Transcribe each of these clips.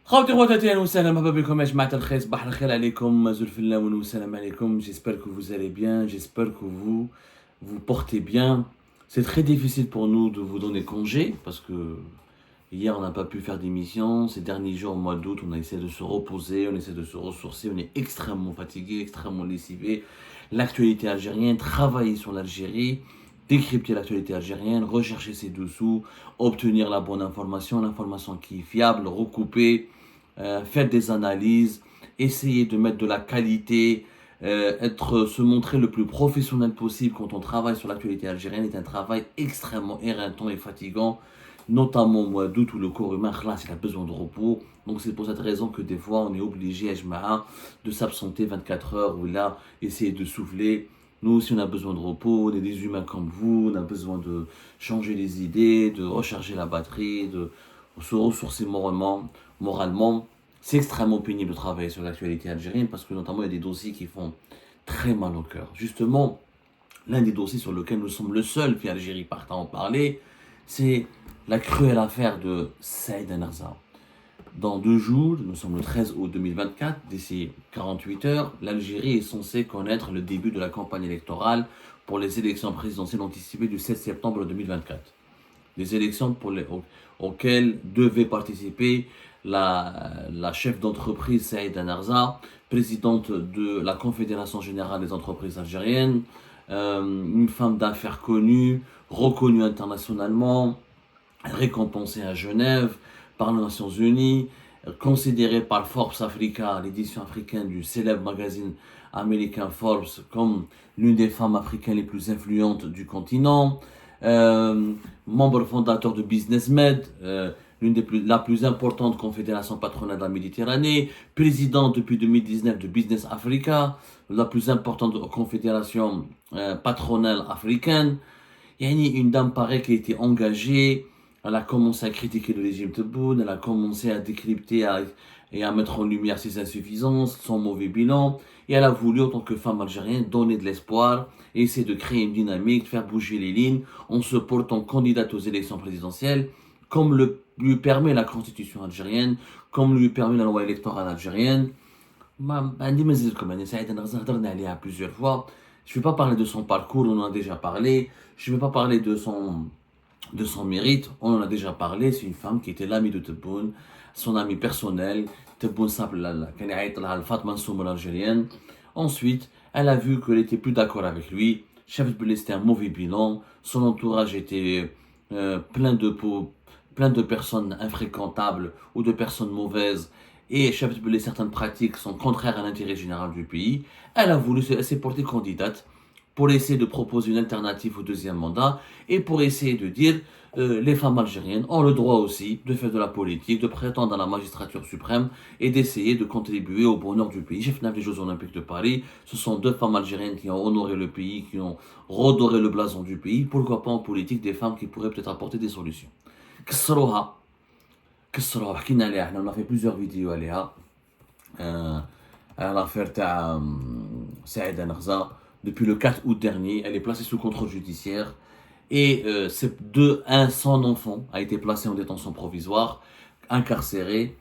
خوتي خواتاتي اهلا وسهلا مرحبا بكم يا جماعة الخير صباح الخير عليكم زلف اللون والسلام عليكم. J'espère que vous allez bien, j'espère que vous portez bien. C'est très difficile pour nous de vous donner congé parce que hier on n'a pas pu faire d'émission. Ces derniers jours au mois d'août on a essayé de se reposer, on essaie de se ressourcer, on est extrêmement fatigué, extrêmement lessivé. L'actualité algérienne, travailler sur l'Algérie, décrypter l'actualité algérienne, rechercher ses dessous, obtenir la bonne information, l'information qui est fiable, recouper, faire des analyses, essayer de mettre de la qualité, se montrer le plus professionnel possible quand on travaille sur l'actualité algérienne est un travail extrêmement éreintant et fatigant, notamment au mois d'août où le corps humain, khlas, il a besoin de repos. Donc c'est pour cette raison que des fois on est obligé, de s'absenter 24 heures ou là, essayer de souffler. Nous aussi, on a besoin de repos, on est des humains comme vous, on a besoin de changer les idées, de recharger la batterie, de se ressourcer moralement. C'est extrêmement pénible de travailler sur l'actualité algérienne parce que notamment il y a des dossiers qui font très mal au cœur. Justement, l'un des dossiers sur lequel nous sommes le seul fait Algérie partant en parler, c'est la cruelle affaire de Saïd Enarza. Dans 2 jours, nous sommes le 13 août 2024, d'ici 48 heures, l'Algérie est censée connaître le début de la campagne électorale pour les élections présidentielles anticipées du 7 septembre 2024. Des élections auxquelles devait participer la chef d'entreprise Saïd Enarza, présidente de la Confédération Générale des Entreprises Algériennes, une femme d'affaires connue, reconnue internationalement, récompensée à Genève par les Nations Unies, considérée par Forbes Africa, l'édition africaine du célèbre magazine américain Forbes, comme l'une des femmes africaines les plus influentes du continent, membre fondateur de Business Med, la plus importante confédération patronale de la Méditerranée, présidente depuis 2019 de Business Africa, la plus importante confédération patronale africaine. Il y a une dame pareille qui a été engagée. Elle a commencé à critiquer le régime Tebboune, elle a commencé à décrypter et à mettre en lumière ses insuffisances, son mauvais bilan. Et elle a voulu, en tant que femme algérienne, donner de l'espoir et essayer de créer une dynamique, de faire bouger les lignes en se portant candidate aux élections présidentielles, comme lui permet la constitution algérienne, comme lui permet la loi électorale algérienne. Saïd Enarza à plusieurs fois. Je ne vais pas parler de son parcours, on en a déjà parlé. Je ne vais pas parler de son mérite, on en a déjà parlé. C'est une femme qui était l'amie de Tebboune, son amie personnelle. Tebboune s'appelle Fatma Nsoum algérienne. Ensuite, elle a vu qu'elle était plus d'accord avec lui. Chef de c'était un mauvais bilan. Son entourage était plein de personnes infréquentables ou de personnes mauvaises. Et chef de certaines pratiques sont contraires à l'intérêt général du pays. Elle s'est portée candidate pour essayer de proposer une alternative au deuxième mandat et pour essayer de dire les femmes algériennes ont le droit aussi de faire de la politique, de prétendre à la magistrature suprême et d'essayer de contribuer au bonheur du pays. J'ai fait les Jeux Olympiques de Paris, ce sont 2 femmes algériennes qui ont honoré le pays, qui ont redoré le blason du pays. Pourquoi pas en politique des femmes qui pourraient peut-être apporter des solutions. كسروها حكينا عليها حنا, on a fait plusieurs vidéos عليها على l'affaire تاع Saïd Enarza. Depuis le 4 août dernier, elle est placée sous contrôle judiciaire et son enfant a été placé en détention provisoire, incarcéré.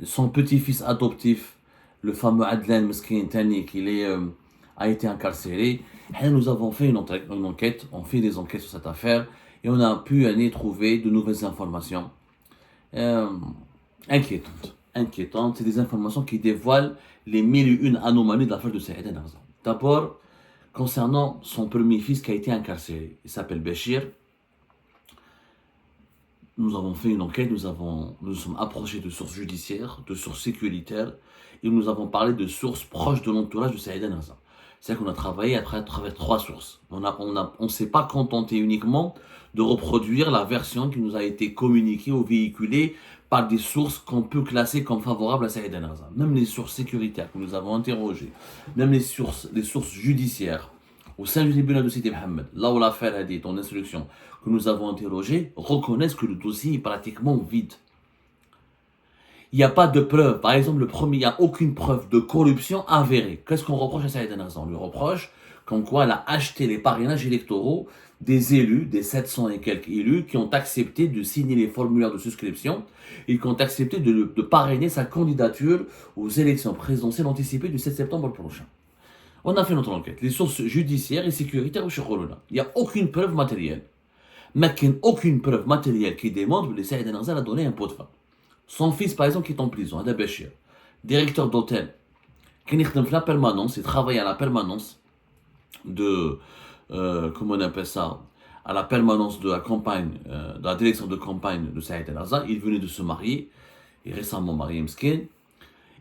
Son petit-fils adoptif, le fameux Adlan Meskin Tani, a été incarcéré. Et nous avons fait une enquête, on fait des enquêtes sur cette affaire et on a pu trouver de nouvelles informations inquiétantes. C'est des informations qui dévoilent les 1001 anomalies de l'affaire de Saïd Enarza. D'abord, concernant son premier fils qui a été incarcéré, il s'appelle Béchir. Nous avons fait une enquête, nous sommes approchés de sources judiciaires, de sources sécuritaires, et nous avons parlé de sources proches de l'entourage de Saïd Enarza. C'est-à-dire qu'on a travaillé à travers 3 sources. On ne s'est pas contenté uniquement de reproduire la version qui nous a été communiquée ou véhiculée par des sources qu'on peut classer comme favorables à Saïd Enarza. Même les sources sécuritaires que nous avons interrogées, même les sources judiciaires au sein du tribunal de Sidi Mohamed, là où l'affaire a dit en instruction, que nous avons interrogé, reconnaissent que le dossier est pratiquement vide. Il n'y a pas de preuve. Par exemple, il n'y a aucune preuve de corruption avérée. Qu'est-ce qu'on reproche à Saïd Enarza? On lui reproche comme quoi elle a acheté les parrainages électoraux des élus, des 700 et quelques élus, qui ont accepté de signer les formulaires de souscription et qui ont accepté de parrainer sa candidature aux élections présidentielles anticipées du 7 septembre prochain. On a fait notre enquête. Les sources judiciaires et sécuritaires, il n'y a aucune preuve matérielle. Mais aucune preuve matérielle qui démontre que Saïd Narzal a donné un pot de fin. Son fils, par exemple, qui est en prison, Ada Bachir, directeur d'hôtel, qui est dans la permanence, il travaille à la permanence de, comment on appelle ça, à la permanence de la campagne, de la direction de campagne de Saïd Narzal. Il venait de se marier, il est récemment marié, Mskin.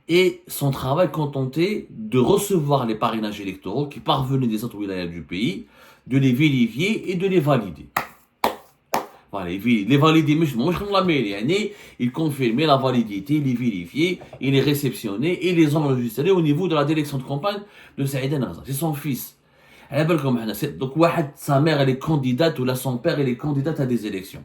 Et son travail contentait de recevoir les parrainages électoraux qui parvenaient des autres wilayas du pays, de les vérifier et de les valider. Voilà, les valider, il confirmait la validité, les vérifier, il les réceptionnait et les enregistrait au niveau de la direction de campagne de Saïd Narzal. C'est son fils. Donc, sa mère, elle est candidate, ou là, son père, il est candidat à des élections.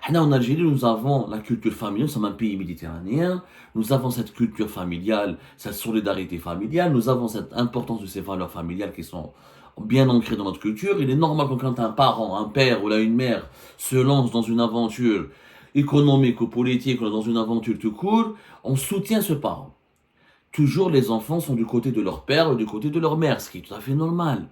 En Algérie, nous avons la culture familiale, nous sommes un pays méditerranéen, nous avons cette culture familiale, cette solidarité familiale, nous avons cette importance de ces valeurs familiales qui sont bien ancrées dans notre culture. Il est normal que quand un parent, un père ou là une mère se lance dans une aventure économique ou politique ou dans une aventure tout court, on soutient ce parent. Toujours les enfants sont du côté de leur père ou du côté de leur mère, ce qui est tout à fait normal.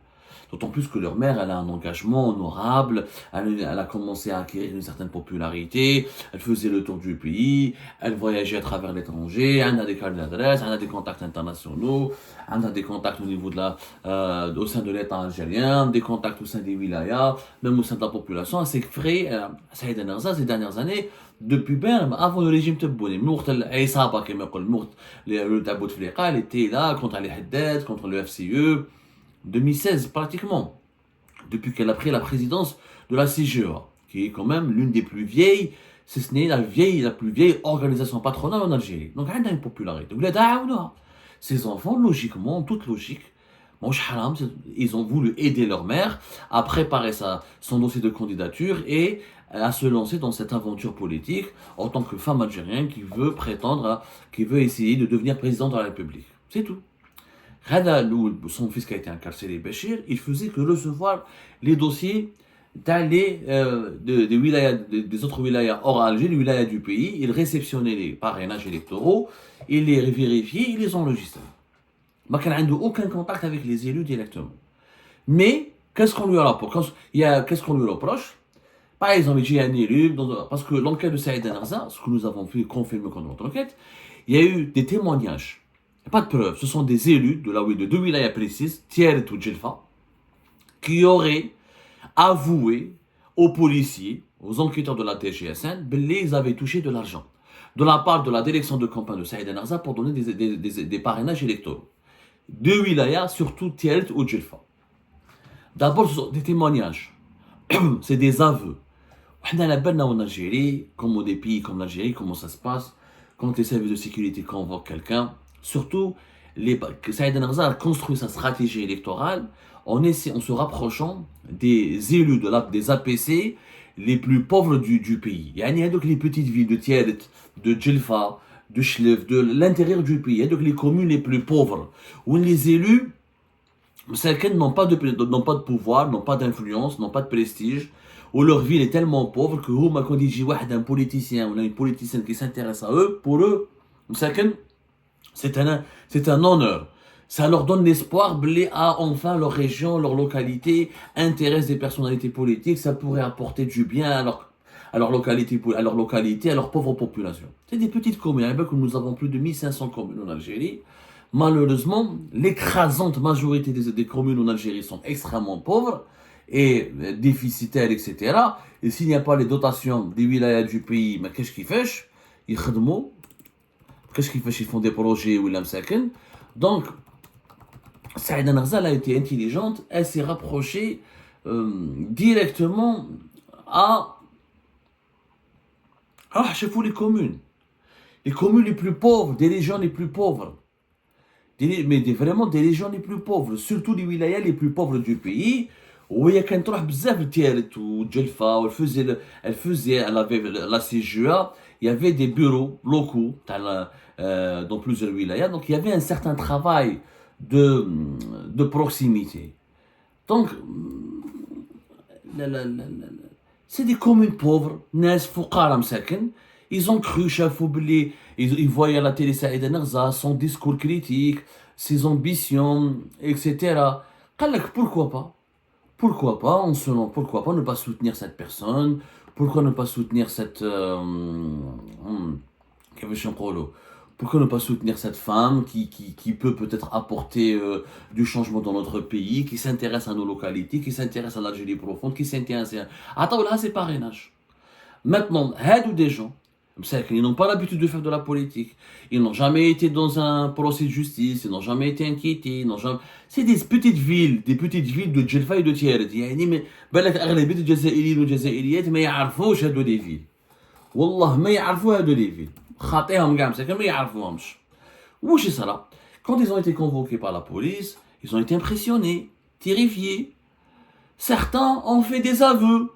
D'autant plus que leur mère, elle a un engagement honorable, elle a commencé à acquérir une certaine popularité, elle faisait le tour du pays, elle voyageait à travers l'étranger, elle a des cartes d'adresse, elle a des contacts internationaux, elle a des contacts au niveau au sein de l'État algérien, des contacts au sein des wilayas, même au sein de la population. Elle s'est créée, Saïd Narzal, ces dernières années, depuis bien avant le régime Tebboune. Le Tabout Fliqa, elle était là contre les Haddad, contre le FCE, 2016 pratiquement, depuis qu'elle a pris la présidence de la CGEA, qui est quand même l'une des plus vieilles, si ce n'est la plus vieille organisation patronale en Algérie. Donc elle a une popularité. Ces enfants, logiquement, toute logique, ils ont voulu aider leur mère à préparer son dossier de candidature et à se lancer dans cette aventure politique en tant que femme algérienne qui veut qui veut essayer de devenir présidente de la République. C'est tout. Son fils qui a été incarcéré, Bachir, il faisait que recevoir les dossiers des autres wilayas hors Alger, les wilayas du pays. Il réceptionnait les parrainages électoraux, il les vérifiait, il les enregistrait. Il n'a aucun contact avec les élus directement. Mais, qu'est-ce qu'on lui reproche? Par exemple, il y a un élu, parce que l'enquête de Saïd Narzal, ce que nous avons pu confirmer dans notre enquête, il y a eu des témoignages. Pas de preuves, ce sont des élus de deux wilayas précises, Tieret ou Djelfa, qui auraient avoué aux policiers, aux enquêteurs de la DGSN, qu'ils avaient touché de l'argent de la part de la direction de campagne de Saïd Narzal pour donner des parrainages électoraux. Deux wilayas, surtout Tieret ou Djelfa. D'abord, ce sont des témoignages, c'est des aveux. On a la peine en Algérie, comme des pays comme l'Algérie, comment ça se passe, quand les services de sécurité convoquent quelqu'un. Surtout, Saïd Narzal a construit sa stratégie électorale en se rapprochant des élus des APC les plus pauvres du pays. Il y a donc les petites villes de Tieret, de Djelfa, de Chlef, de l'intérieur du pays, il y a donc les communes les plus pauvres, où les élus n'ont pas de pouvoir, n'ont pas d'influence, n'ont pas de prestige, où leur ville est tellement pauvre que quand il y a un politicien ou une politicienne qui s'intéresse à eux, pour eux, c'est un honneur. Ça leur donne l'espoir à enfin leur région, leur localité, intéresse des personnalités politiques, ça pourrait apporter du bien à leur localité, à leur pauvre population. C'est des petites communes. Nous avons plus de 1500 communes en Algérie. Malheureusement, l'écrasante majorité des communes en Algérie sont extrêmement pauvres et déficitaires, etc. Et s'il n'y a pas les dotations des wilayas du pays, mais qu'est-ce qu'ils font? Ils font des projets ou l'amsaken. Donc, Saïd Narzal a été intelligente, elle s'est rapprochée directement à les communes. Les communes les plus pauvres, des régions les plus pauvres. Vraiment des régions les plus pauvres, surtout les wilayas les plus pauvres du pays, où il y a quand même bzaf de Tieret ou Djelfa, elle avait la CGEA, il y avait des bureaux locaux dans plusieurs wilayas, donc il y avait un certain travail de proximité. Donc, C'est des communes pauvres, ناس فقراء مساكن. Ils ont cru, شافوا باللي ils voyaient à la télé Saïda Nerza, son discours critique, ses ambitions, etc. قال لك pourquoi pas? Pourquoi pas, pourquoi pas ne pas soutenir cette personne? Pourquoi ne pas soutenir cette pourquoi ne pas soutenir cette femme qui peut peut-être apporter du changement dans notre pays, qui s'intéresse à nos localités, qui s'intéresse à l'Algérie profonde, qui s'intéresse à... Attends, là, c'est parrainage. Maintenant, ou des gens, ils n'ont pas l'habitude de faire de la politique. Ils n'ont jamais été dans un procès de justice, ils n'ont jamais été inquiétés, C'est des petites villes de Djelfa et de Tiaret. يعني mais بالك أغلبية الجزائريين والجزائريات ما يعرفوش هادو لي فيل. والله ما يعرفوا هادو لي فيل. خاطيهم كاع مساكن ما يعرفوهمش. واش يصرا؟ Quand ils ont été convoqués par la police, ils ont été impressionnés, terrifiés. Certains ont fait des aveux.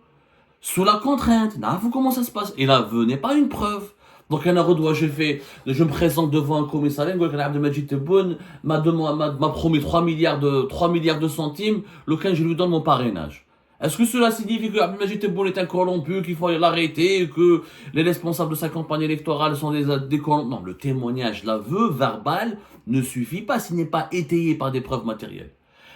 Sous la contrainte, vous comment ça se passe? Et l'aveu n'est pas une preuve. Donc un arrêt, je me présente devant un commissariat, Abdelmajid Tebboune m'a promis 3 milliards de centimes, lequel je lui donne mon parrainage. Est-ce que cela signifie que Abdelmajid Tebboune est un corrompu, qu'il faut l'arrêter, que les responsables de sa campagne électorale sont des corrompus? Non, le témoignage, l'aveu verbal ne suffit pas s'il n'est pas étayé par des preuves matérielles.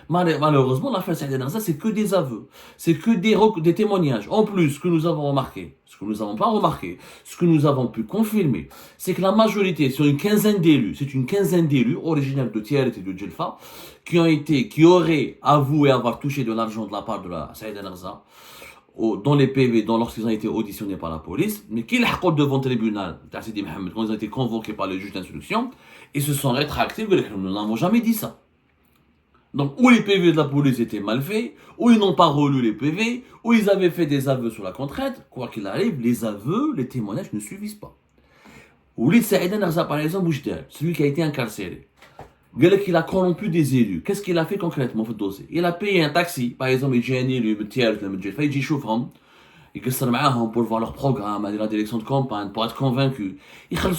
Malheureusement, l'affaire Saïda Nerza, c'est que des aveux, c'est que des témoignages. En plus, ce que nous avons remarqué, ce que nous n'avons pas remarqué, ce que nous avons pu confirmer, c'est que la majorité, sur une quinzaine d'élus, c'est une quinzaine d'élus originaires de Tiaret et de Djelfa, qui auraient avoué avoir touché de l'argent de la part de la Saïda Nerza, dans les PV, lorsqu'ils ont été auditionnés par la police, mais qui l'ont devant le tribunal, quand ils ont été convoqués par le juge d'instruction, ils se sont rétractés, nous n'avons jamais dit ça. Donc, ou les PV de la police étaient mal faits, ou ils n'ont pas relu les PV, ou ils avaient fait des aveux sur la contrainte. Quoi qu'il arrive, les aveux, les témoignages ne suffisent pas. Oulid Saïda Nerza, par exemple, celui qui a été incarcéré, il a corrompu des élus. Qu'est-ce qu'il a fait concrètement dans ce dossier? Il a payé un taxi, par exemple, il dit un élu, il dit choufram, il dit pour voir leur programme, la direction de campagne, pour être convaincu. Il a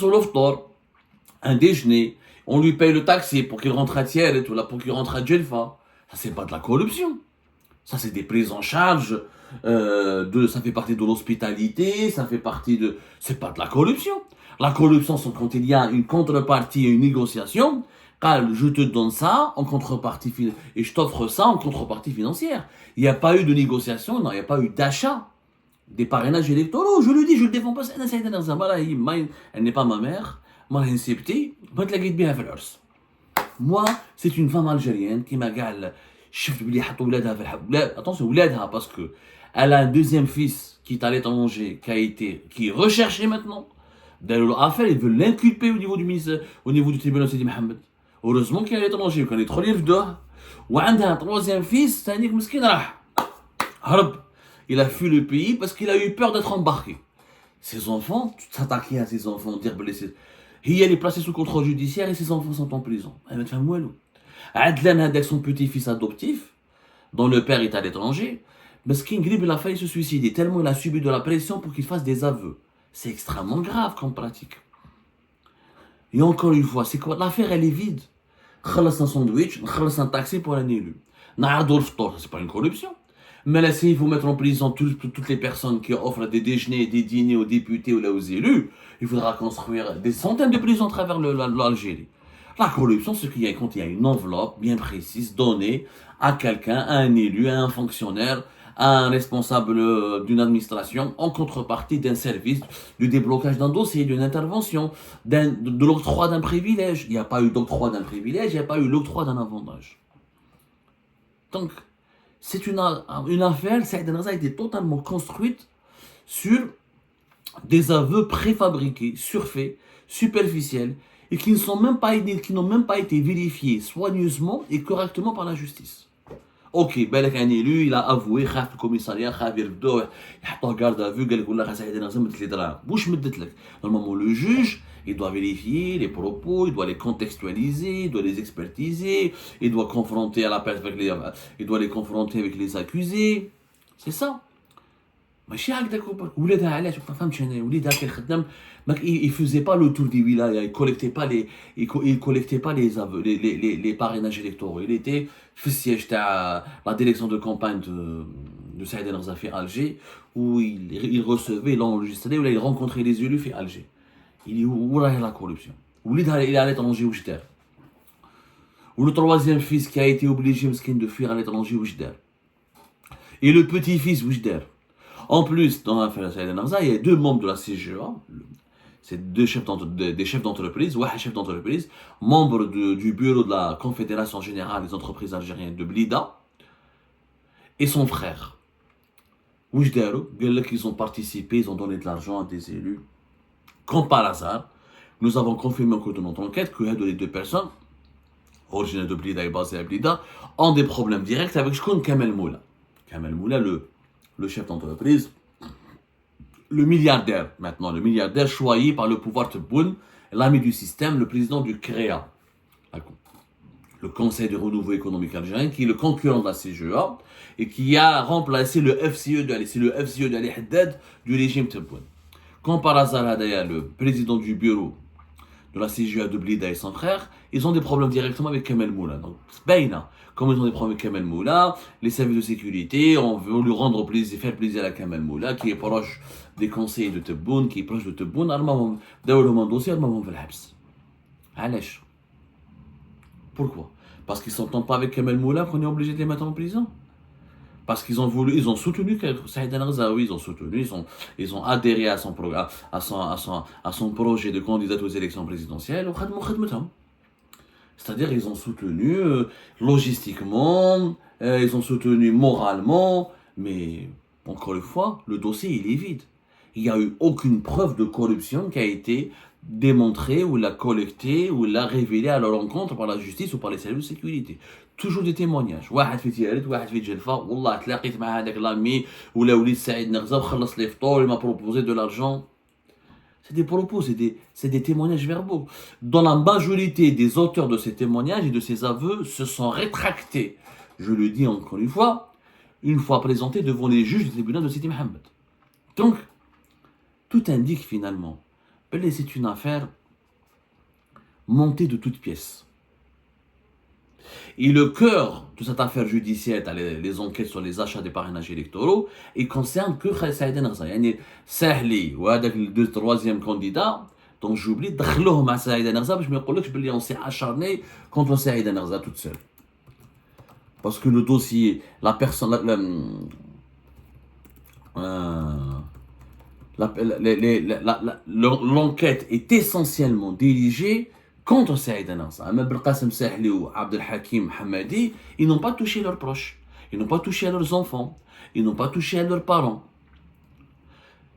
un déjeuner. On lui paye le taxi pour qu'il rentre à Tiaret, pour qu'il rentre à Djelfa. Ça, c'est pas de la corruption. Ça, c'est des prises en charge. Ça fait partie de l'hospitalité. Ça fait partie de... C'est pas de la corruption. La corruption, c'est quand il y a une contrepartie et une négociation. Je te donne ça en contrepartie et je t'offre ça en contrepartie financière. Il n'y a pas eu de négociation, non, il n'y a pas eu d'achat des parrainages électoraux. Je le dis, je le défends pas. Elle n'est pas ma mère. Moi, c'est une femme algérienne qui m'a dit attention, parce que elle a un deuxième fils qui est à l'étranger, qui est recherché maintenant. L'affaire, ils veulent l'inculper au niveau du ministère, au niveau du tribunal Sidi Mohamed. Heureusement qu'il est à l'étranger, il connaît trop les deux. Et elle a un troisième fils, c'est un miskin. Il a fui le pays parce qu'il a eu peur d'être embarqué. Ses enfants, tu t'attaquais à ses enfants, dire blessés. Il est placé sous contrôle judiciaire et ses enfants sont en prison. Adlan avec son petit-fils adoptif, dont le père est à l'étranger, parce qu'il a failli se suicider tellement il a subi de la pression pour qu'il fasse des aveux. C'est extrêmement grave comme pratique. Et encore une fois, c'est quoi? L'affaire, elle est vide. Khalas un sandwich, khalas un taxi pour un élu. C'est pas une corruption. Mais là, s'il faut mettre en prison toutes les personnes qui offrent des déjeuners et des dîners aux députés ou là aux élus, il faudra construire des centaines de prisons à travers l'Algérie. La corruption, c'est quand il y a une enveloppe bien précise donnée à quelqu'un, à un élu, à un fonctionnaire, à un responsable d'une administration, en contrepartie d'un service, du déblocage d'un dossier, d'une intervention, de l'octroi d'un privilège. Il n'y a pas eu d'octroi d'un privilège, il n'y a pas eu l'octroi d'un avantage. Donc, c'est une affaire, Saïda Nerza a été totalement construite sur des aveux préfabriqués, surfaits, superficiels, et qui n'ont même pas été vérifiés soigneusement et correctement par la justice. Ok, بالك un élu, il a avoué, خاف الكوميساريا خاف يردوه يحطوه garde à vue, قال لك والله سعيد نرزا مدت لي دراهم. واش مدت لك؟ Normalement le juge, il doit vérifier les propos, il doit les contextualiser, il doit les expertiser, il doit confronter à la perte il doit les confronter avec les accusés. C'est ça. ماشي هكذاك ولادها علاش ما فهمتش انا وليدها كان خدام il faisait pas le tour des wilayas, il collectait pas les aveux, les parrainages électoraux. Il était في الsiège تاع la direction de campagne de Saïd El-Narzafi à Alger, où il recevait, il enregistrait, où il rencontrait les élus à Alger. Il dit où est la corruption? Où il est à l'étranger, où j'étais. Ou le troisième fils qui a été obligé de fuir à l'étranger, Wjder. Et le petit-fils, Wjder. En plus, dans l'affaire de Saïd El-Narza, il y a deux membres de la CGA, c'est des chefs d'entreprise, chef d'entreprise, membre du bureau de la Confédération Générale des Entreprises Algériennes de Blida, et son frère. Wjder, ils ont participé, ils ont donné de l'argent à des élus. Comme par hasard, nous avons confirmé au cours de notre enquête que les deux personnes, originaires de Blida et basées à Blida, ont des problèmes directs avec Kamel Moula. Kamel Moula, le chef d'entreprise, le milliardaire maintenant, le milliardaire choisi par le pouvoir Tebboune, l'ami du système, le président du CREA, le Conseil de renouveau économique algérien, qui est le concurrent de la CGA et qui a remplacé le FCE de Ali Haddad du régime Tebboune. Comme par hasard, le président du bureau de la CGA de Blida et son frère, ils ont des problèmes directement avec Kamel Moula. Donc, c'est comme ils ont des problèmes avec Kamel Moula, les services de sécurité, on veut lui rendre plaisir, faire plaisir à Kamel Moula, qui est proche des conseillers de Tebboune, qui est proche de Tebboune, d'ailleurs, dossier, pourquoi? Parce qu'ils ne s'entendent pas avec Kamel Moula qu'on est obligé de les mettre en prison. Parce qu'ils ont voulu, ils ont soutenu Saïd El-Narzawi, ils ont adhéré à son programme, à son projet de candidat aux élections présidentielles. C'est-à-dire ils ont soutenu logistiquement, ils ont soutenu moralement, mais encore une fois, le dossier il est vide. Il n'y a eu aucune preuve de corruption qui a été démontrée ou la collectée ou la révélée à leur encontre par la justice ou par les services de sécurité. Toujours des témoignages. واحد في تيارت واحد في جلفة والله تلاقيت مع هذاك لامي ولا وليد سعيد نغزة وخلص لي فطور il m'a proposé de l'argent. C'est des propos, c'est des témoignages verbaux. Dans la majorité des auteurs de ces témoignages et de ces aveux se sont rétractés. Je le dis encore une fois présentés devant les juges du tribunal de Sidi Mohamed. Donc, tout indique finalement que c'est une affaire montée de toutes pièces. Et le cœur de cette affaire judiciaire, les enquêtes sur les achats des parrainages électoraux, il concerne que Saïd El-Narzawi. Yani Sahli ou le troisième candidat, dont j'oublie, d'khlouhom à Saïd El-Narzawi, je me dis que on s'est acharné contre Saïd El-Narzawi toute seule. Parce que le dossier, la personne, l'enquête est essentiellement dirigée contre Saïd El-Narzawi. Ahmed Belkacem Sahli ou Abdel Hakim Hamadi, ils n'ont pas touché leurs proches, ils n'ont pas touché à leurs enfants, ils n'ont pas touché à leurs parents.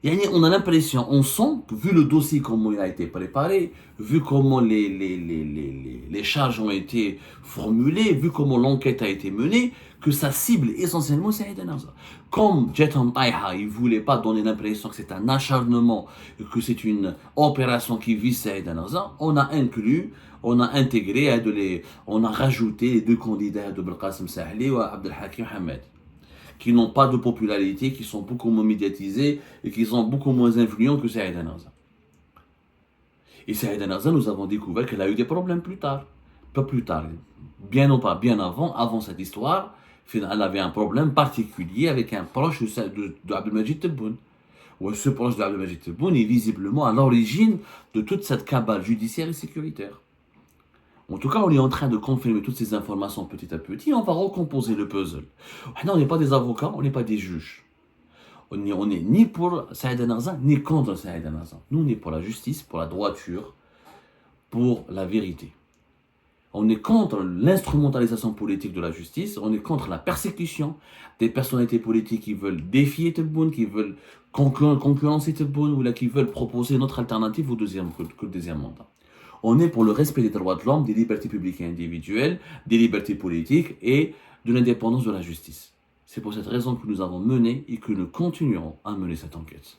On a l'impression, on sent que vu le dossier, comment il a été préparé, vu comment les charges ont été formulées, vu comment l'enquête a été menée, que ça cible essentiellement Saïd El-Narzawi. Comme Jetan Taiha, il ne voulait pas donner l'impression que c'est un acharnement, que c'est une opération qui vise Saïd El-Narzawi, on a inclus, on a intégré, on a rajouté les deux candidats de Belkacem Sahli et Abdel Hakim Hamadi, qui n'ont pas de popularité, qui sont beaucoup moins médiatisés et qui sont beaucoup moins influents que Saïd El-Narzawi. Et Saïd El-Narzawi, nous avons découvert qu'elle a eu des problèmes plus tard. Pas plus tard, bien avant cette histoire, elle avait un problème particulier avec un proche de Abdelmajid Tebboune. Ou ce proche de Abdelmajid Tebboune est visiblement à l'origine de toute cette cabale judiciaire et sécuritaire. En tout cas, on est en train de confirmer toutes ces informations petit à petit. On va recomposer le puzzle. On n'est pas des avocats, on n'est pas des juges. On n'est ni pour Saïd El-Narzawi, ni contre Saïd El-Narzawi. Nous, on est pour la justice, pour la droiture, pour la vérité. On est contre l'instrumentalisation politique de la justice, on est contre la persécution des personnalités politiques qui veulent défier Tebboune, qui veulent concurrencer Tebboune ou là, qui veulent proposer une autre alternative au deuxième mandat. On est pour le respect des droits de l'homme, des libertés publiques et individuelles, des libertés politiques et de l'indépendance de la justice. C'est pour cette raison que nous avons mené et que nous continuerons à mener cette enquête.